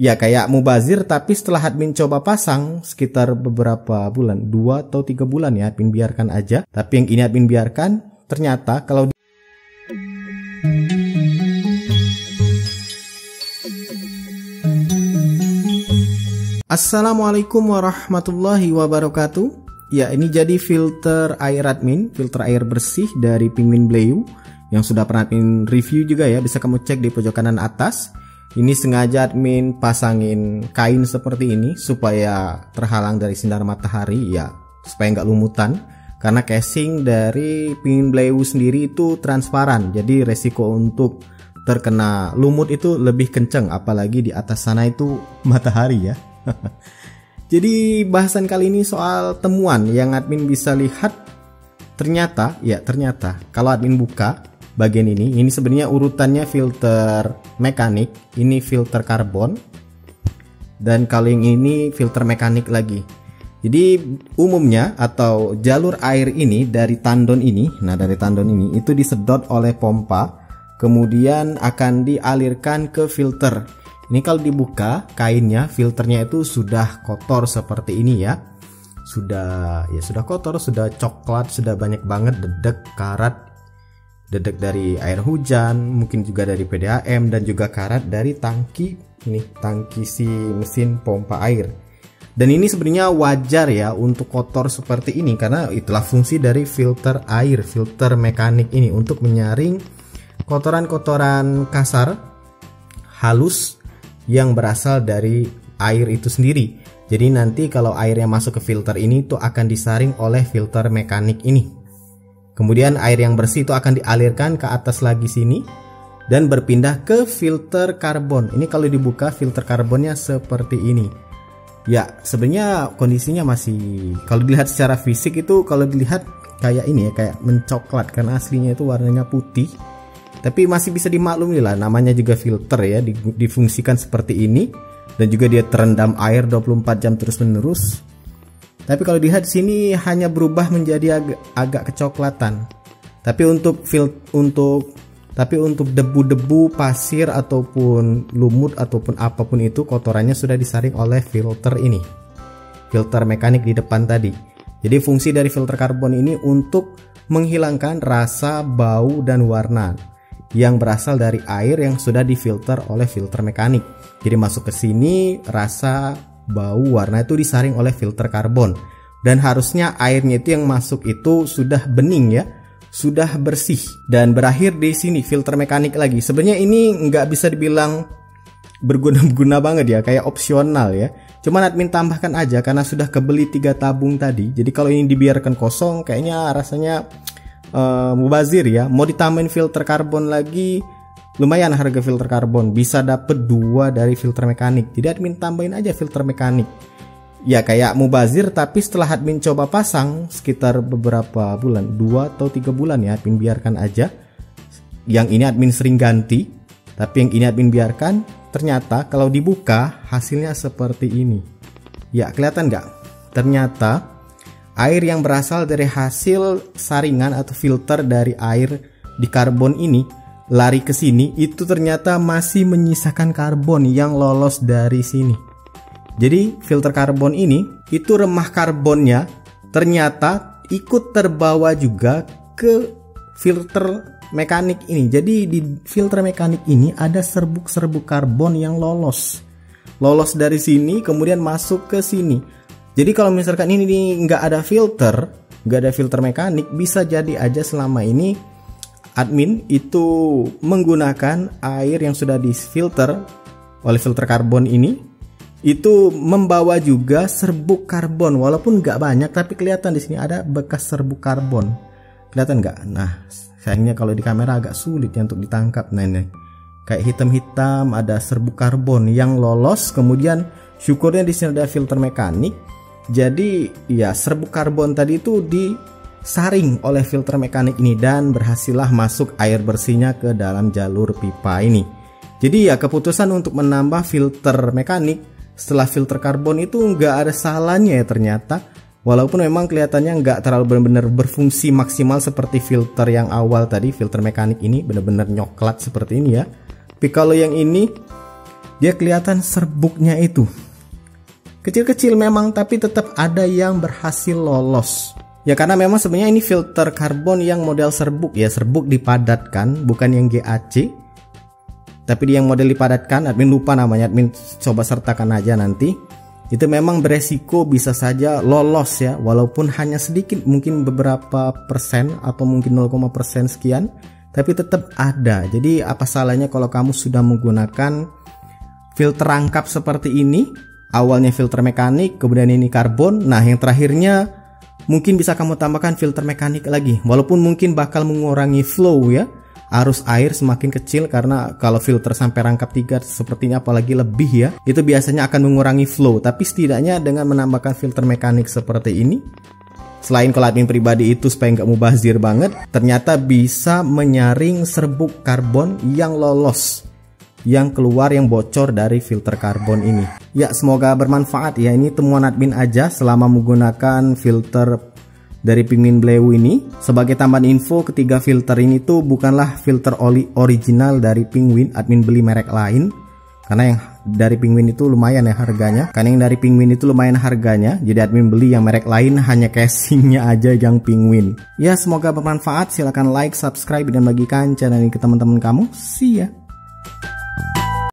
Ya kayak mubazir, tapi setelah admin coba pasang sekitar beberapa bulan, 2 atau 3 bulan ya, admin biarkan aja. Tapi yang ini admin biarkan, ternyata kalau Assalamualaikum warahmatullahi wabarakatuh. Ya, ini jadi filter air admin, filter air bersih dari Penguin Bleu yang sudah pernah admin review juga ya, bisa kamu cek di pojok kanan atas. Ini sengaja admin pasangin kain seperti ini supaya terhalang dari sinar matahari ya, supaya nggak lumutan. Karena casing dari Penguin Bleu sendiri itu transparan, jadi resiko untuk terkena lumut itu lebih kenceng, apalagi di atas sana itu matahari ya. Jadi bahasan kali ini soal temuan yang admin bisa lihat. Ternyata kalau admin buka bagian ini sebenarnya urutannya filter mekanik, ini filter karbon, dan kalau yang ini filter mekanik lagi. Jadi umumnya atau jalur air ini dari tandon ini, dari tandon ini itu disedot oleh pompa, kemudian akan dialirkan ke filter. Ini kalau dibuka kainnya, filternya itu sudah kotor seperti ini ya. Sudah kotor, sudah coklat, sudah banyak banget dedek, karat. Dedek dari air hujan, mungkin juga dari PDAM, dan juga karat dari tangki si mesin pompa air. Dan ini sebenarnya wajar ya untuk kotor seperti ini, karena itulah fungsi dari filter air, filter mekanik ini, untuk menyaring kotoran-kotoran kasar, halus yang berasal dari air itu sendiri. Jadi nanti kalau airnya masuk ke filter ini tuh akan disaring oleh filter mekanik ini. Kemudian air yang bersih itu akan dialirkan ke atas lagi sini dan berpindah ke filter karbon. Ini kalau dibuka filter karbonnya seperti ini. Ya, sebenarnya kondisinya masih, kalau dilihat secara fisik itu kalau dilihat kayak ini ya, kayak mencoklat karena aslinya itu warnanya putih. Tapi masih bisa dimaklumi lah, namanya juga filter ya, difungsikan seperti ini, dan juga dia terendam air 24 jam terus menerus. Tapi kalau dilihat sini hanya berubah menjadi agak kecoklatan. Tapi untuk debu-debu, pasir ataupun lumut ataupun apapun itu, kotorannya sudah disaring oleh filter ini. Filter mekanik di depan tadi. Jadi fungsi dari filter karbon ini untuk menghilangkan rasa, bau, dan warna yang berasal dari air yang sudah difilter oleh filter mekanik. Jadi masuk ke sini, rasa, bau, warna itu disaring oleh filter karbon. Dan harusnya airnya itu yang masuk itu sudah bening ya, sudah bersih. Dan berakhir di sini filter mekanik lagi. Sebenarnya ini nggak bisa dibilang berguna banget ya, kayak opsional ya. Cuman admin tambahkan aja karena sudah kebeli 3 tabung tadi. Jadi kalau ini dibiarkan kosong kayaknya rasanya mubazir ya. Mau ditambahin filter karbon lagi, lumayan harga filter karbon, bisa dapet 2 dari filter mekanik. Jadi admin tambahin aja filter mekanik. Ya kayak mubazir, tapi setelah admin coba pasang sekitar beberapa bulan, 2 atau 3 bulan ya, admin biarkan aja. Yang ini admin sering ganti, tapi yang ini admin biarkan. Ternyata kalau dibuka hasilnya seperti ini. Ya kelihatan nggak? Ternyata air yang berasal dari hasil saringan atau filter dari air di karbon ini lari ke sini, itu ternyata masih menyisakan karbon yang lolos dari sini. Jadi filter karbon ini itu remah karbonnya ternyata ikut terbawa juga ke filter mekanik ini. Jadi di filter mekanik ini ada serbuk-serbuk karbon yang lolos dari sini kemudian masuk ke sini. Jadi kalau misalkan ini nggak ada filter mekanik, bisa jadi aja selama ini admin itu menggunakan air yang sudah difilter oleh filter karbon ini, itu membawa juga serbuk karbon, walaupun nggak banyak tapi kelihatan di sini ada bekas serbuk karbon. Kelihatan nggak? Nah, sayangnya kalau di kamera agak sulit ya untuk ditangkap. Nah ini kayak hitam-hitam ada serbuk karbon yang lolos. Kemudian syukurnya di sini ada filter mekanik. Jadi ya serbuk karbon tadi itu disaring oleh filter mekanik ini dan berhasillah masuk air bersihnya ke dalam jalur pipa ini. Jadi ya keputusan untuk menambah filter mekanik setelah filter karbon itu nggak ada salahnya ya ternyata. Walaupun memang kelihatannya nggak terlalu benar-benar berfungsi maksimal seperti filter yang awal tadi, filter mekanik ini benar-benar nyoklat seperti ini ya. Tapi kalau yang ini dia kelihatan serbuknya itu kecil-kecil memang, tapi tetap ada yang berhasil lolos. Ya karena memang sebenarnya ini filter karbon yang model serbuk ya, serbuk dipadatkan, bukan yang GAC. Tapi dia yang model dipadatkan, admin lupa namanya, admin coba sertakan aja nanti. Itu memang beresiko bisa saja lolos ya, walaupun hanya sedikit, mungkin beberapa persen atau mungkin 0,% sekian, tapi tetap ada. Jadi apa salahnya kalau kamu sudah menggunakan filter rangkap seperti ini? Awalnya filter mekanik, kemudian ini karbon. Nah yang terakhirnya mungkin bisa kamu tambahkan filter mekanik lagi, walaupun mungkin bakal mengurangi flow ya, arus air semakin kecil, karena kalau filter sampai rangkap 3 sepertinya apalagi lebih ya, itu biasanya akan mengurangi flow. Tapi setidaknya dengan menambahkan filter mekanik seperti ini, selain kalau admin pribadi itu supaya nggak mubazir banget, ternyata bisa menyaring serbuk karbon yang lolos, yang keluar, yang bocor dari filter karbon ini. Ya semoga bermanfaat ya, ini temuan admin aja selama menggunakan filter dari Penguin Blue ini. Sebagai tambahan info, ketiga filter ini tuh bukanlah filter oli original dari Penguin, admin beli merek lain. Karena yang dari Penguin itu lumayan ya harganya, jadi admin beli yang merek lain, hanya casingnya aja yang Penguin. Ya semoga bermanfaat, silahkan like, subscribe, dan bagikan channel ini ke teman-teman kamu. See ya.